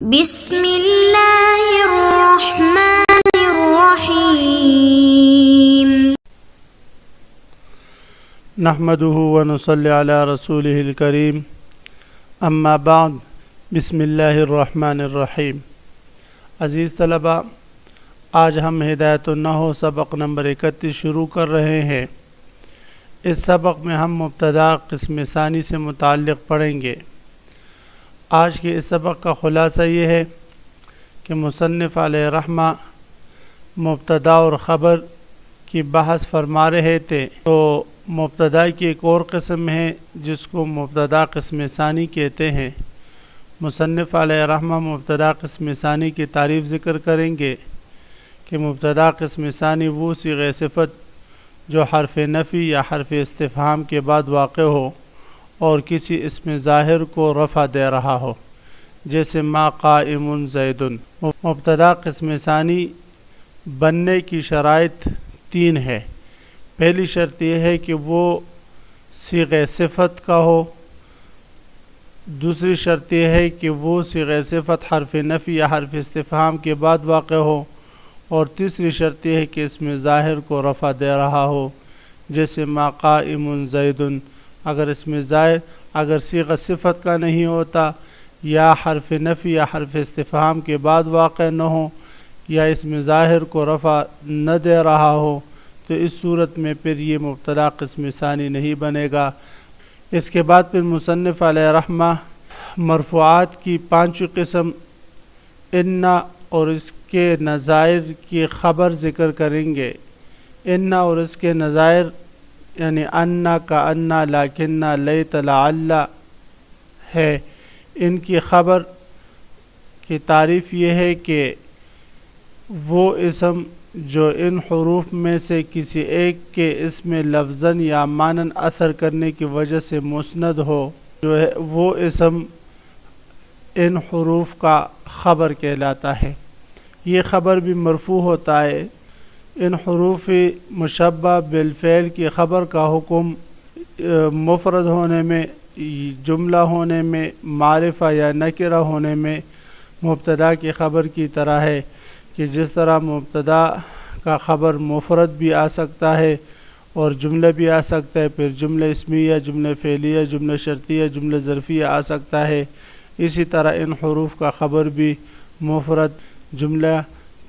بسم اللہ الرحمن الرحیم نحمده ونصلی علی رسوله الکریم اما بعد بسم اللہ الرحمن الرحیم۔ عزیز طلبہ، آج ہم ہدایت النحو سبق نمبر 31 شروع کر رہے ہیں۔ اس سبق میں ہم مبتدا قسم ثانی سے متعلق پڑھیں گے۔ آج کے اس سبق کا خلاصہ یہ ہے کہ مصنف علیہ رحمہ مبتدا اور خبر کی بحث فرما رہے تھے، تو مبتدا کی ایک اور قسم ہے جس کو مبتدا قسم ثانی کہتے ہیں۔ مصنف علیہ رحمہ مبتدا قسم ثانی کی تعریف ذکر کریں گے کہ مبتدا قسم ثانی وہ صیغہ صفت جو حرف نفی یا حرف استفہام کے بعد واقع ہو اور کسی اسم ظاہر کو رفع دے رہا ہو، جیسے ما قائم زید۔ مبتدا قسم ثانی بننے کی شرائط 3 ہے۔ پہلی شرط یہ ہے کہ وہ صیغہ صفت کا ہو، دوسری شرط یہ ہے کہ وہ صیغہ صفت حرف نفی یا حرف استفہام کے بعد واقع ہو، اور تیسری شرط یہ ہے کہ اسم ظاہر کو رفع دے رہا ہو، جیسے ما قائم زید۔ اگر صیغہ صفت کا نہیں ہوتا، یا حرف نفی یا حرف استفہام کے بعد واقع نہ ہو، یا اسم ظاہر کو رفع نہ دے رہا ہو، تو اس صورت میں پھر یہ مبتدا قسم ثانی نہیں بنے گا۔ اس کے بعد پھر مصنف علیہ رحمہ مرفوعات کی 5 قسم ان اور اس کے نظائر کی خبر ذکر کریں گے۔ ان اور اس کے نظائر یعنی انا کا انا، لیکن، لیت، لعل ہے۔ ان کی خبر کی تعریف یہ ہے کہ وہ اسم جو ان حروف میں سے کسی ایک کے اسم لفظاً یا معناً اثر کرنے کی وجہ سے مسند ہو، جو ہے وہ اسم ان حروف کا خبر کہلاتا ہے۔ یہ خبر بھی مرفوع ہوتا ہے۔ ان حروف مشبہ بالفعل کی خبر کا حکم مفرد ہونے میں، جملہ ہونے میں، معرفہ یا نکرہ ہونے میں مبتدا کی خبر کی طرح ہے کہ جس طرح مبتدا کا خبر مفرد بھی آ سکتا ہے اور جملہ بھی آ سکتا ہے، پھر جملہ اسمیہ، جملہ فعلیہ، جملہ شرطیہ، جملہ ظرفیہ آ سکتا ہے، اسی طرح ان حروف کا خبر بھی مفرد، جملہ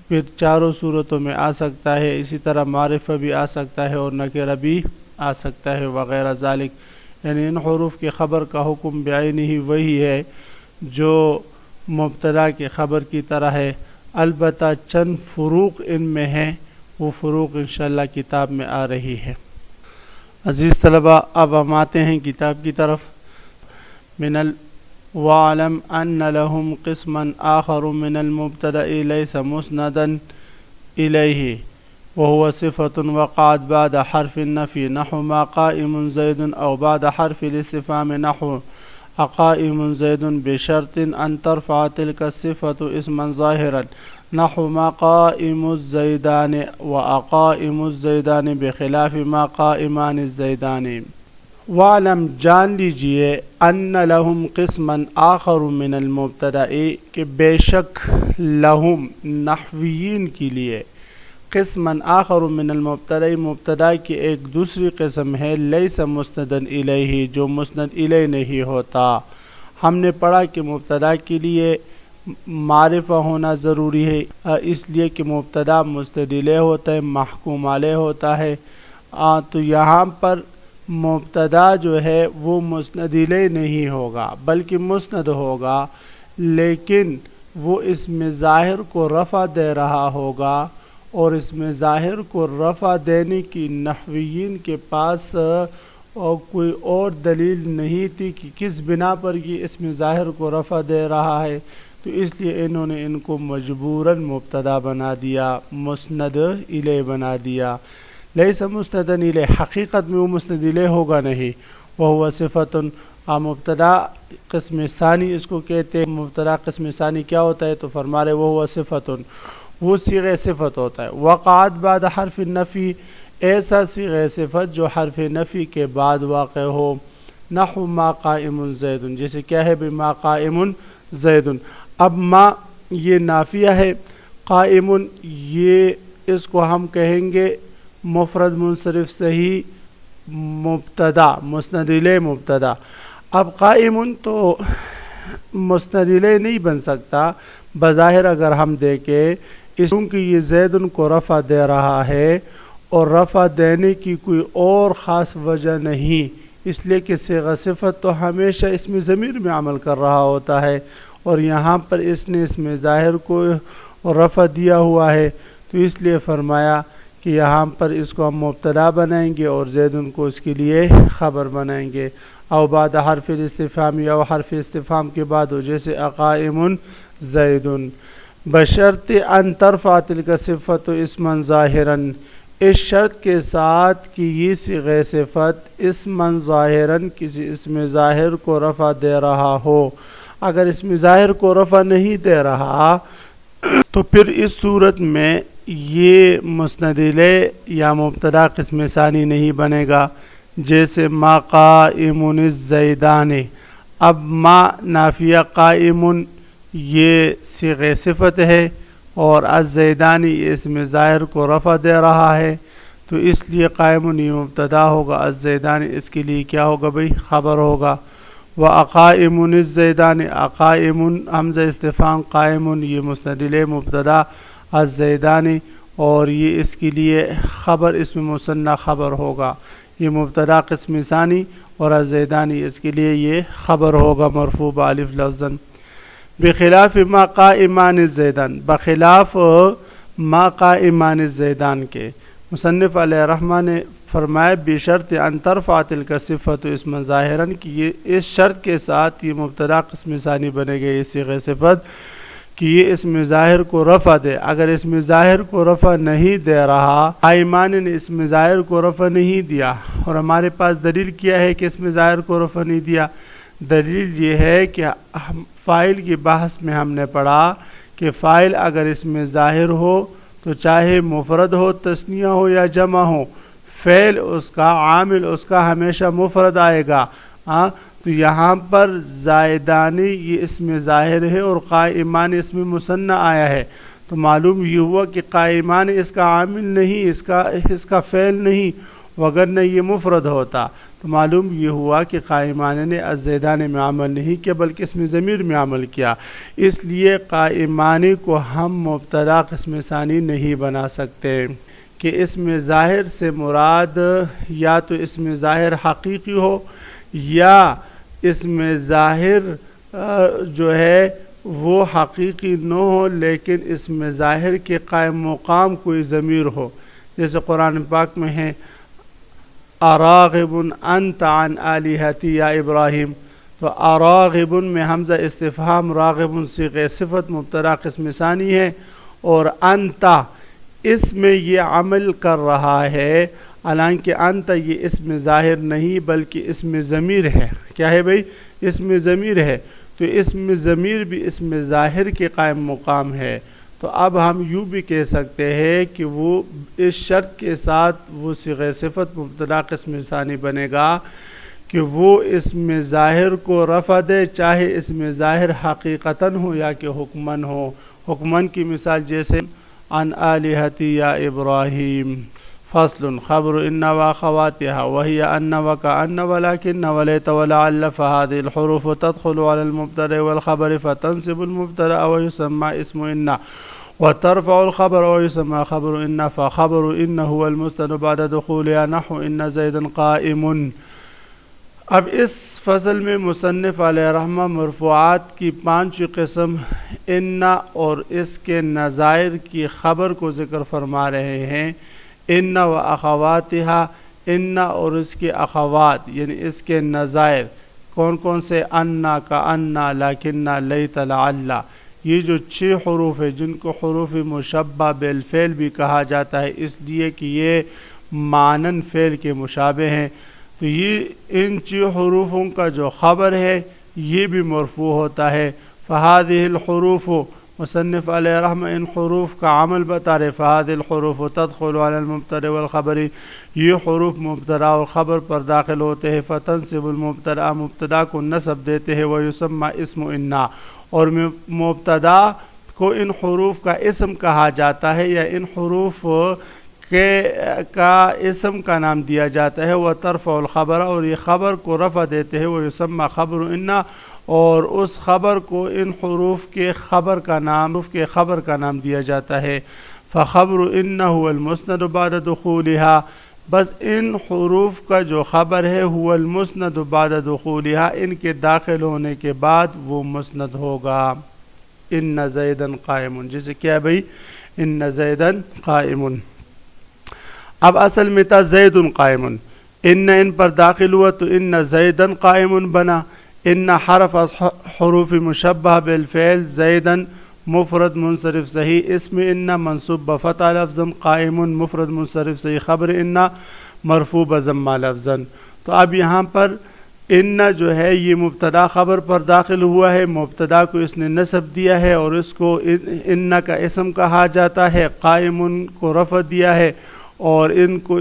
پھر چاروں صورتوں میں آ سکتا ہے، اسی طرح معرفہ بھی آ سکتا ہے اور نکرہ بھی آ سکتا ہے وغیرہ ذالک۔ یعنی ان حروف کی خبر کا حکم بعینہ ہی وہی ہے جو مبتدا کی خبر کی طرح ہے، البتہ چند فروق ان میں ہیں، وہ فروق انشاءاللہ کتاب میں آ رہی ہے۔ عزیز طلبہ، اب ہم آتے ہیں کتاب کی طرف۔ وَاعْلَمْ أَنَّ لَهُمْ قِسْمًا آخَرُ مِنَ الْمُبْتَدَإِ لَيْسَ مُسْنَدًا إِلَيْهِ وَهُوَ صِفَةٌ وَقَعَتْ بَعْدَ حَرْفِ النَّفْيِ نَحْوُ مَا قَائِمٌ زَيْدٌ أَوْ بَعْدَ حَرْفِ الِاسْتِفْهَامِ نَحْوُ أَقَائِمٌ زَيْدٌ بِشَرْطٍ أَنْ تَرْفَعَ تِلْكَ الصِّفَةُ اسْمًا ظَاهِرًا نَحْوُ مَا قَائِمُ الزَّيْدَانِ وَأَقَائِمُ الزَّيْدَانِ بِخِلَافِ مَا قَائِمَانِ الزَّيْدَانِ۔ وَعْلَمْ، جان لیجئے، ان لہم قسمًا آخر من المبتدأ، کہ بے شک لہم نحویین کے لیے قسمًا آخر من المبتدأ، مبتدا کی ایک دوسری قسم ہے، لیس مسندًا الیہ، جو مسند الیہ نہیں ہوتا۔ ہم نے پڑھا کہ مبتدا کے لیے معرفہ ہونا ضروری ہے، اس لیے کہ مبتدا مسند الیہ ہوتا ہے، محکوم علیہ ہوتا ہے۔ تو یہاں پر مبتدا جو ہے وہ مسند الیہ نہیں ہوگا بلکہ مسند ہوگا، لیکن وہ اسم ظاہر کو رفع دے رہا ہوگا، اور اسم ظاہر کو رفع دینے کی نحویین کے پاس کوئی اور دلیل نہیں تھی کہ کس بنا پر یہ اسم ظاہر کو رفع دے رہا ہے، تو اس لیے انہوں نے ان کو مجبوراً مبتدا بنا دیا، مسند الیہ بنا دیا۔ لیس مسند الیہ، حقیقت میں وہ مسند الیہ ہوگا نہیں، وہو صفۃ، مبتدا قسم ثانی اس کو کہتے ہیں۔ مبتدا قسم ثانی کیا ہوتا ہے؟ تو فرما رہے وہو صفۃ، وہ صیغہ صفت ہوتا ہے۔ وقعت بعد حرف النفی، ایسا صیغہ صفت جو حرف نفی کے بعد واقع ہو، نحو ما قائم زید، جیسے کیا ہے؟ بما قائم زید۔ اب ما یہ نافیہ ہے، قائم یہ اس کو ہم کہیں گے مفرد منصرف صحیح مبتدا، مسند الیہ مبتدا۔ اب قائم تو مسند الیہ نہیں بن سکتا بظاہر اگر ہم دیکھیں، اس کیونکہ یہ زید کو رفع دے رہا ہے اور رفع دینے کی کوئی اور خاص وجہ نہیں، اس لیے کہ صیغہ صفت تو ہمیشہ اسم ضمیر میں عمل کر رہا ہوتا ہے، اور یہاں پر اس نے اسم ظاہر کو رفع دیا ہوا ہے، تو اس لیے فرمایا کہ یہاں پر اس کو ہم مبتدا بنائیں گے اور زید کو اس کے لیے خبر بنائیں گے۔ او بعد حرف الاستفہام، یا حرف استفہام کے بعد ہو، جیسے اقائم زید، بشرط ان ترفع تلک صفت اسما ظاہرا، اس شرط کے ساتھ کہ یہ صیغہ صفت اسما ظاہرا کسی اسم ظاہر کو رفع دے رہا ہو۔ اگر اسم ظاہر کو رفع نہیں دے رہا تو پھر اس صورت میں یہ مسند الیہ یا مبتدا قسم ثانی نہیں بنے گا، جیسے ما قائم الزیدان۔ اب ما نافیہ، قائم یہ صیغہ صفت ہے اور الزیدانی یہ اسم ظاہر کو رفع دے رہا ہے، تو اس لیے قائم یہ مبتدا ہوگا، الزیدانی اس کے لیے کیا ہوگا بھئی؟ خبر ہوگا۔ وَأَقَائِمٌ الزَّيْدَانِ، اقائم حمزہ استفہام، قائم یہ مسند الیہ مبتدا، الزیدانی اور یہ اس کے لیے خبر اسم مثنی خبر ہوگا، یہ مبتدا قسم ثانی اور الزیدانی اس کے لیے یہ خبر ہوگا مرفوع بالف لفظاً۔ بخلاف ما قائمان الزیدان، بخلاف ما قائمان الزیدان کے مصنف علیہ الرحمہ نے فرمایا بشرط ان ترفع تلک صفت اسما ظاہرا، کہ یہ اس شرط کے ساتھ یہ مبتدا قسم ثانی بنے گا یہ صیغہ صفت کہ یہ اسم ظاہر کو رفع دے۔ اگر اسم ظاہر کو رفع نہیں دے رہا، قائمان نے اسم ظاہر کو رفع نہیں دیا، اور ہمارے پاس دلیل کیا ہے کہ اسم ظاہر کو رفع نہیں دیا؟ دلیل یہ ہے کہ فاعل کی بحث میں ہم نے پڑھا کہ فاعل اگر اسم ظاہر ہو تو چاہے مفرد ہو، تثنیہ ہو یا جمع ہو، فعل اس کا، عامل اس کا ہمیشہ مفرد آئے گا۔ تو یہاں پر زائدانی یہ اسم ظاہر ہے اور قائمان اسم مثنی آیا ہے، تو معلوم یہ ہوا کہ قائمان اس کا عامل نہیں، اس کا فعل نہیں، وگرنہ یہ مفرد ہوتا، تو معلوم یہ ہوا کہ قائمان نے الزیدان میں عمل نہیں کیا بلکہ اسم ضمیر میں عمل کیا، اس لیے قائمان کو ہم مبتدا قسم ثانی نہیں بنا سکتے کہ اسم ظاہر سے مراد یا تو اسم ظاہر حقیقی ہو یا اسم ظاہر جو ہے وہ حقیقی نہ ہو لیکن اسم ظاہر کے قائم مقام کوئی ضمیر ہو، جیسے قرآن پاک میں ہے اراغب انت عن آلہتی یا ابراہیم، تو اراغب میں حمزہ استفہام، راغب صیغہ صفت مبتدا قسم ثانی ہے، اور انت اس میں یہ عمل کر رہا ہے، حالانکہ انت یہ اسم ظاہر نہیں بلکہ اسم ضمیر ہے۔ کیا ہے بھئی؟ اسم ضمیر ہے، تو اسم ضمیر بھی اسم ظاہر کے قائم مقام ہے، تو اب ہم یوں بھی کہہ سکتے ہیں کہ وہ اس شرط کے ساتھ وہ صیغہ صفت مبتدا قسم ثانی بنے گا کہ وہ اسم ظاہر کو رفع دے، چاہے اسم ظاہر حقیقتاً ہو یا کہ حکماً ہو۔ حکماً کی مثال جیسے عن آلہتی یا ابراہیم، فصل خبر ان واخواتها وهي ان وكأن ولكن وليت ولعل، فهذه الحروف تدخل على المبتدا والخبر فتنصب المبتدا ويسمى اسم ان، وترفع الخبر ويسمى خبر ان، فخبر ان هو المستند بعد دخولها نحو ان زيدا قائم۔ اب اس فصل میں مصنف علیہ رحمہ مرفوعات کی 5 قسم ان اور اس کے نظائر کی خبر کو ذکر فرما رہے ہیں۔ ان و اخواتها، ان اور اس کے اخوات یعنی اس کے نظائر کون کون سے؟ انا کا انا، لیکن، لیت، لعل، یہ جو 6 حروف ہیں جن کو حروف مشبہ بالفعل بھی کہا جاتا ہے اس لیے کہ یہ مانن فعل کے مشابہ ہیں، تو یہ ان 6 حروفوں کا جو خبر ہے یہ بھی مرفوع ہوتا ہے۔ فہذہ الحروف، مصنف علیہ رحمہ ان حروف کا عمل بتا رہے، فہذہ الحروف تدخل علی المبتدا والخبر، یہ حروف مبتدا اور خبر پر داخل ہوتے ہیں، فتنصب المبتدا، مبتدا کو نصب دیتے ہیں، ویسمى اسم ان، اور مبتدا کو ان حروف کا اسم کہا جاتا ہے یا ان حروف کا اسم کا نام دیا جاتا ہے. وہ ترفع الخبر، اور یہ خبر کو رفع دیتے ہیں. وہ یسمى خبر ان، اور اس خبر کو ان حروف کے خبر کا نام دیا جاتا ہے. فخبر ان هو المسند بعد دخولها، بس ان حروف کا جو خبر ہے هو المسند بعد دخولها، ان کے داخل ہونے کے بعد وہ مسند ہوگا. ان زیدا قائم، جسے کیا ہے بھائی، ان زیدا قائم. اب اصل میں تھا زید قائم، ان پر داخل ہوا تو ان زیدا قائم بنا. ان حرف حروف مشبہ بالفعل زیدا مفرد منصرف صحیح، اسم ان منصوب بفتح لفظا، قائم مفرد منصرف صحیح، خبر ان مرفوع بضمہ لفظا. تو اب یہاں پر ان جو ہے یہ مبتدا خبر پر داخل ہوا ہے، مبتدا کو اس نے نصب دیا ہے اور اس کو ان کا اسم کہا جاتا ہے، قائم کو رفع دیا ہے اور ان کو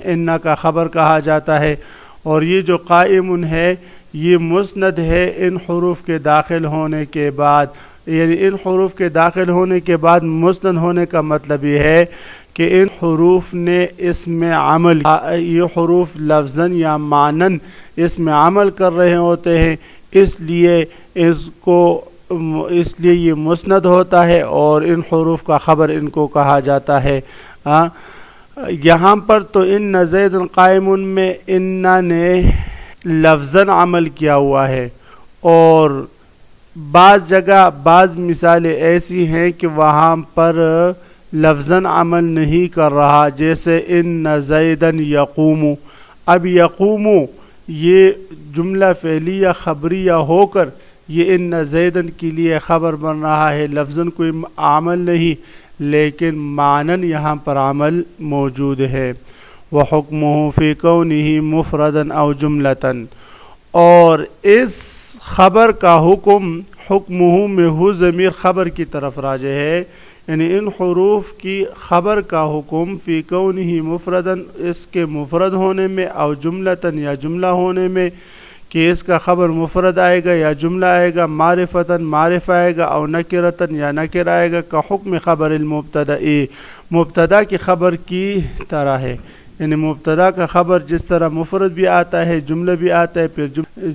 ان کا خبر کہا جاتا ہے. اور یہ جو قائم ہے یہ مسند ہے ان حروف کے داخل ہونے کے بعد، یعنی ان حروف کے داخل ہونے کے بعد مسند ہونے کا مطلب یہ ہے کہ ان حروف نے اسم عمل، یہ حروف لفظاً یا معنن اسم عمل کر رہے ہوتے ہیں، اس لیے یہ مسند ہوتا ہے اور ان حروف کا خبر ان کو کہا جاتا ہے. یہاں پر تو ان زید قائم میں ان نے لفظاً عمل کیا ہوا ہے، اور بعض جگہ بعض مثالیں ایسی ہیں کہ وہاں پر لفظاً عمل نہیں کر رہا، جیسے ان زیدن یقوم. اب یقوم یہ جملہ فعلیہ خبریہ ہو کر یہ ان زیدن کے لیے خبر بن رہا ہے، لفظاً کوئی عمل نہیں لیکن معنن یہاں پر عمل موجود ہے. وحکمہ فی کونہ مفردا او جملتاً، اور اس خبر کا حکمہ میں ہو ضمیر خبر کی طرف راجع ہے، یعنی ان حروف کی خبر کا حکم فی کونہ مفردا، اس کے مفرد ہونے میں، او جملتاً یا جملہ ہونے میں، کہ اس کا خبر مفرد آئے گا یا جملہ آئے گا، معرفتاً معرف آئے گا، او نکرتاً یا نکر آئے گا، کا حکم خبر المبتدا، مبتدا کی خبر کی طرح ہے. یعنی مبتدا کا خبر جس طرح مفرد بھی آتا ہے، جملہ بھی آتا ہے، پھر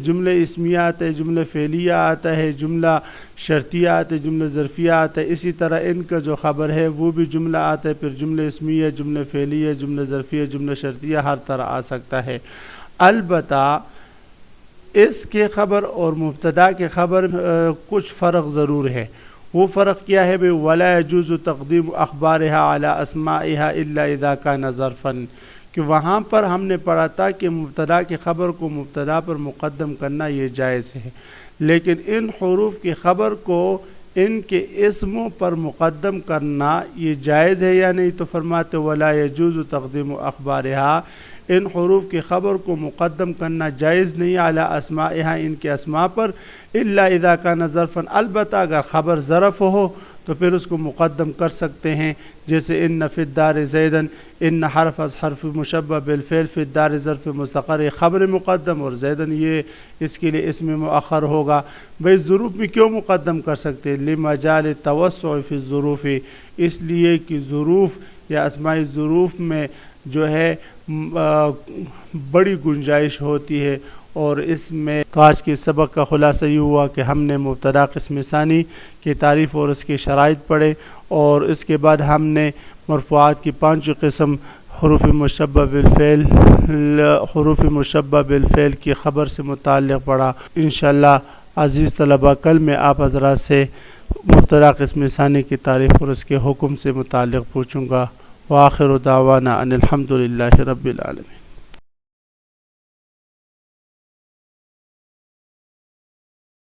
جملہ اسمیہ آتا ہے، جملہ فعلیہ آتا ہے، جملہ شرطیہ آتا ہے، جملہ ظرفیہ آتا ہے، اسی طرح ان کا جو خبر ہے وہ بھی جملہ آتا ہے، پھر جملہ اسمیہ، جملہ فعلیہ، جملہ ظرفیہ، جملہ شرطیہ، ہر طرح آ سکتا ہے. البتہ اس کے خبر اور مبتدا کے خبر کچھ فرق ضرور ہے. وہ فرق کیا ہے؟ وَلَا يَجُوزُ تَقْدِيمُ أَخْبَارِهَا عَلَى أَسْمَائِهَا إِلَّا إِذَا كَانَ ظَرْفًا، کہ وہاں پر ہم نے پڑھا تھا کہ مبتدا کی خبر کو مبتدا پر مقدم کرنا یہ جائز ہے، لیکن ان حروف کی خبر کو ان کے اسموں پر مقدم کرنا یہ جائز ہے یا نہیں؟ تو فرماتے وَلَا يَجُوزُ تَقْدِيمُ أَخْبَارِهَا، ان حروف کی خبر کو مقدم کرنا جائز نہیں علی اسمائها، ان کے اسماء پر، الا اذا کان ظرفا، البتہ اگر خبر ظرف ہو تو پھر اس کو مقدم کر سکتے ہیں، جیسے ان فی الدار زیدن، ان حرف از حرف مشبہ بالفعل، فی الدار ظرف مستقر، خبر مقدم، اور زیدن یہ اس کے لیے اسم مؤخر ہوگا. بھئی ظروف میں کیوں مقدم کر سکتے؟ لمجال توسع فی الظروف، اس لیے کہ ظروف یا اسماء ظروف میں جو ہے بڑی گنجائش ہوتی ہے. اور اس میں تو آج کے سبق کا خلاصہ یہ ہوا کہ ہم نے مبتدا قسم ثانی کی تعریف اور اس کی شرائط پڑھے، اور اس کے بعد ہم نے مرفوعات کی 5 قسم، حروف مشبہ بالفعل، حروف مشبہ بالفعل کی خبر سے متعلق پڑھا. انشاءاللہ عزیز طلبہ کل میں آپ حضرات سے مبتدا قسم ثانی کی تعریف اور اس کے حکم سے متعلق پوچھوں گا. وآخر دعوانا ان الحمد للہ رب العالمین.